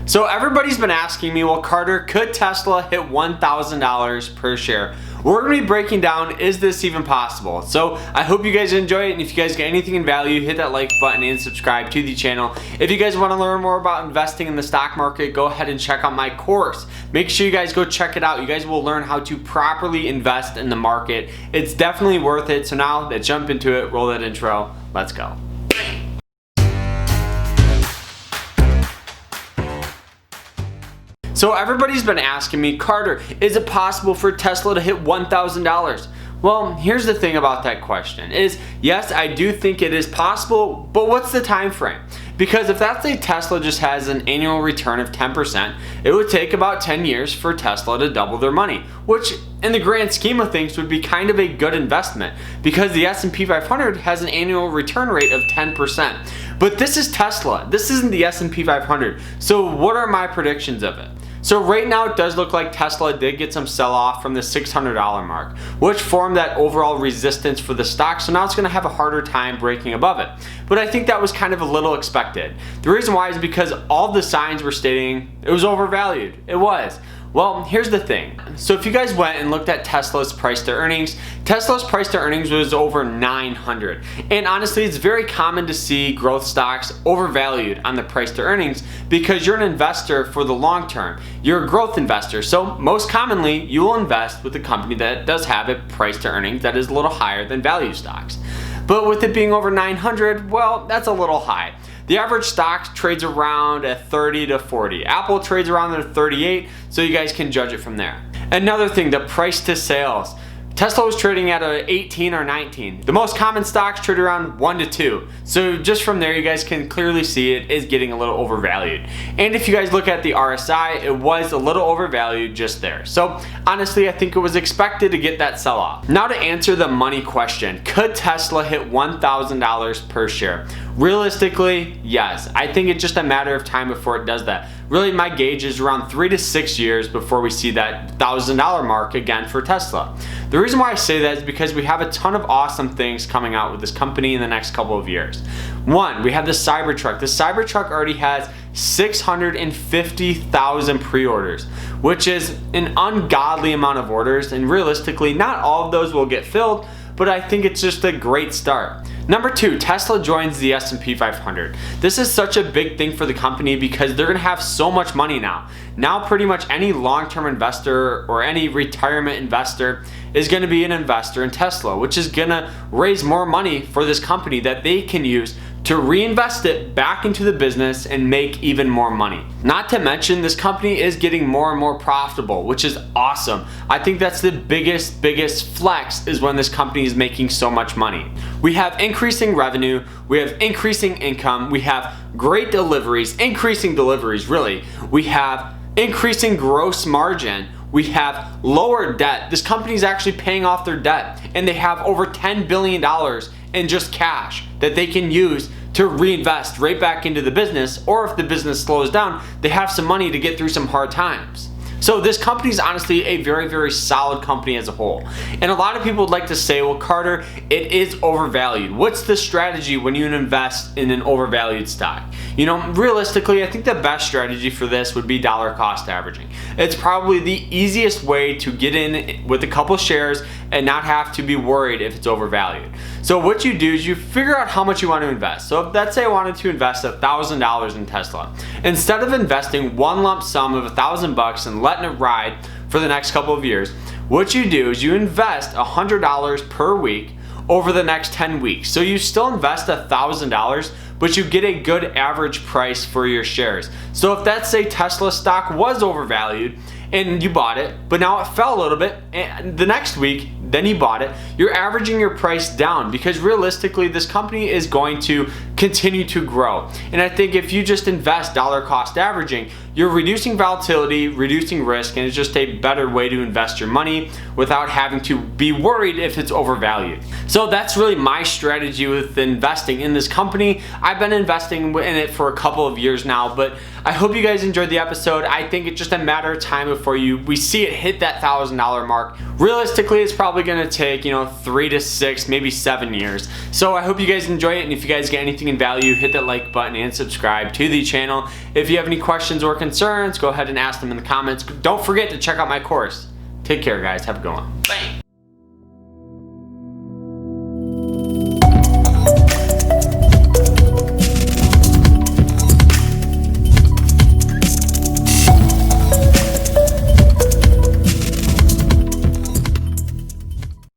So everybody's been asking me, well, Carter, could Tesla hit $1,000 per share? We're going to be breaking down, is this even possible? So I hope you guys enjoy it, and if you guys get anything in value, hit that like button and subscribe to the channel. If you guys want to learn more about investing in the stock market, go ahead and check out my course. Make sure you guys go check it out. You guys will learn how to properly invest in the market. It's definitely worth it. So now let's jump into it, roll that intro, let's go. So everybody's been asking me, Carter, is it possible for Tesla to hit $1,000? Well, here's the thing about that question is, yes, I do think it is possible, but what's the time frame? Because if that's a Tesla just has an annual return of 10%, it would take about 10 years for Tesla to double their money, which in the grand scheme of things would be kind of a good investment because the S&P 500 has an annual return rate of 10%. But this is Tesla. This isn't the S&P 500. So what are my predictions of it? So right now it does look like Tesla did get some sell-off from the $600 mark, which formed that overall resistance for the stock. So now it's going to have a harder time breaking above it. But I think that was kind of a little expected. The reason why is because all the signs were stating it was overvalued. It was. Well, here's the thing. So if you guys went and looked at Tesla's price to earnings, Tesla's price to earnings was over 900. And honestly, it's very common to see growth stocks overvalued on the price to earnings because you're an investor for the long term. You're a growth investor. So most commonly, you will invest with a company that does have a price to earnings that is a little higher than value stocks. But with it being over 900, well, that's a little high. The average stock trades around at 30 to 40. Apple trades around at 38, so you guys can judge it from there. Another thing, the price to sales. Tesla was trading at a 18 or 19. The most common stocks trade around 1 to 2. So just from there, you guys can clearly see it is getting a little overvalued. And if you guys look at the RSI, it was a little overvalued just there. So honestly, I think it was expected to get that sell-off. Now to answer the money question, could Tesla hit $1,000 per share? Realistically, yes. I think it's just a matter of time before it does that. Really, my gauge is around 3 to 6 years before we see that $1,000 mark again for Tesla. The reason why I say that is because we have a ton of awesome things coming out with this company in the next couple of years. One, we have the Cybertruck. The Cybertruck already has 650,000 pre-orders, which is an ungodly amount of orders, and realistically, not all of those will get filled, but I think it's just a great start. Number two, Tesla joins the S&P 500. This is such a big thing for the company because they're going to have so much money now. Now pretty much any long-term investor or any retirement investor is going to be an investor in Tesla, which is going to raise more money for this company that they can use to reinvest it back into the business and make even more money. Not to mention, this company is getting more and more profitable, which is awesome. I think that's the biggest flex is when this company is making so much money. We have increasing revenue, we have increasing income, we have great deliveries, increasing deliveries really. We have increasing gross margin. We have lower debt. This company is actually paying off their debt, and they have over $10 billion in just cash that they can use to reinvest right back into the business, or if the business slows down, they have some money to get through some hard times. So this company is honestly a very solid company as a whole. And a lot of people would like to say, well, Carter, it is overvalued. What's the strategy when you invest in an overvalued stock? You know, realistically, I think the best strategy for this would be dollar cost averaging. It's probably the easiest way to get in with a couple shares and not have to be worried if it's overvalued. So what you do is you figure out how much you want to invest. So let's say I wanted to invest $1,000 in Tesla. Instead of investing one lump sum of $1,000 and letting it ride for the next couple of years, what you do is you invest $100 per week over the next 10 weeks. So you still invest $1,000, but you get a good average price for your shares. So if that say Tesla stock was overvalued and you bought it, but now it fell a little bit, and the next week, then you bought it, you're averaging your price down because realistically, this company is going to continue to grow. And I think if you just invest dollar cost averaging, you're reducing volatility, reducing risk, and it's just a better way to invest your money without having to be worried if it's overvalued. So that's really my strategy with investing in this company. I've been investing in it for a couple of years now, but I hope you guys enjoyed the episode. I think it's just a matter of time before we see it hit that $1,000 mark. Realistically, it's probably going to take 3 to 6, maybe 7 years. So I hope you guys enjoy it, and if you guys get anything anything in value, hit that like button and subscribe to the channel. If you have any questions or concerns, go ahead and ask them in the comments. Don't forget to check out my course. Take care, guys. Have a good one. Bang.